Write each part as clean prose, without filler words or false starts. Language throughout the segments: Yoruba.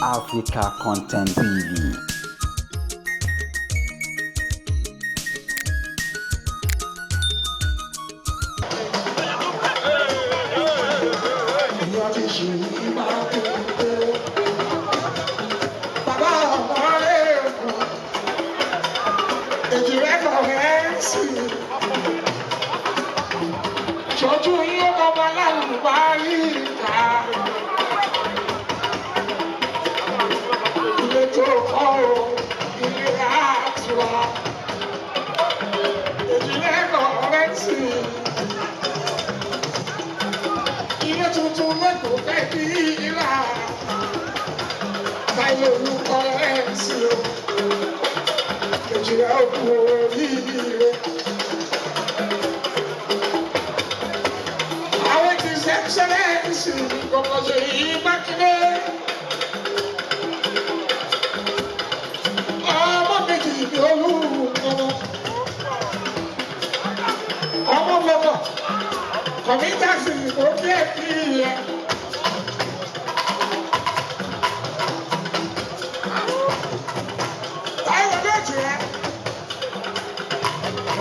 Africa Content TV. Ṣojú yín ó kọ́ máa lálùbá yíká. Ilé tó kọ́ o, ilé àtúwà. Ìdílé kọ̀ọ̀rẹ́tì. Ilé tuntun lẹ́kọ̀ọ́ fẹ́ kí ìlà. Báyọ̀ olùkọ́ rẹ̀ sí o. Ìjìnlẹ̀ òkú oríire. Excellency, como se iba a creer. Ọmọ méjì ni olùkọ́. Ọmọ bọ̀bọ̀, kọ̀mítàsì kò kí ẹ̀ kí ẹ̀. Táyọ̀ méjì rẹ̀,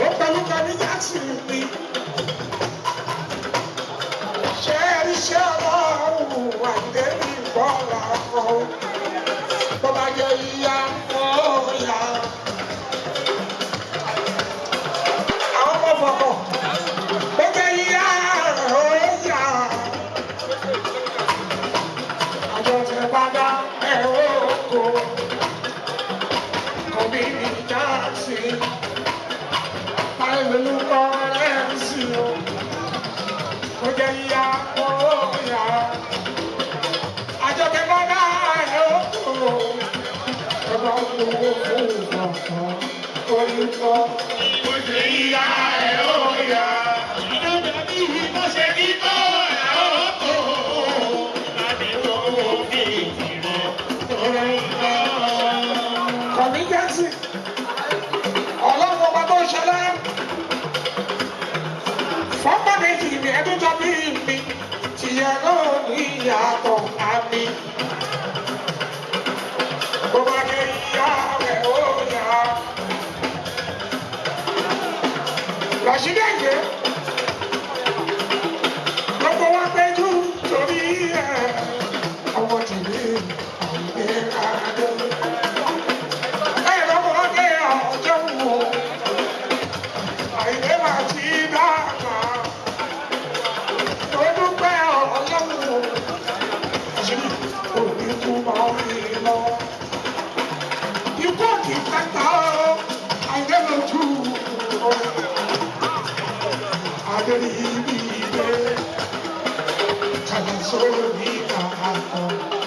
ó pẹ̀lú kọ̀mítàsì mi. Iṣẹ́ ọlọ́run wà débi bọ́ọ̀lù ọkọ̀. Bó bá jẹ ìyá ọ̀ọ́yà. Àwọn ọmọ fọkọ̀. Bó jẹ ìyá ọ̀ọ́yà. Àjọ tẹ bá dá ẹ̀rọ oko. Kọ̀bí ní jáàsì. Báyìí lórúkọ rẹ̀ ń sìn o. Bó jẹ ìyá ọ̀ọ́yà. Àjọ tẹ bá dá ẹ̀rọ oko. Ẹ̀rọ oko fún orúkọ. Bó jẹ ìyá ọ̀ọ́yà. Ìjọba bí mo ṣe kí tó ẹ̀rọ oko. Láti owó bí ìdìbò orúkọ. Kọ̀mí jẹ́sì. Ọlọ́run ọba tó ṣẹlẹ̀. Fọ́pọ̀ méjì ni ẹni jọ bí mi. Tìyẹ̀ náà ní ìyàtọ̀ àmì. Bó bá jẹ ìyá rẹ̀ ó yá. Ràṣídẹ̀ yé. Gbogbo wa péjú torí ẹ̀. Ọmọ tìlé àìlè àdé. Ẹ̀ lọ́mọdé ọjọ́ wo. Àìlè máa ti dàgbà. Ó dúpẹ́ ọlọ́run. Àṣírí òbí tún máa ń rí lọ. Ikú òkè kẹta Àìlè lójú. Adé ní ibi ìgbé. Kàlẹ́ sórí ìkàkọ́.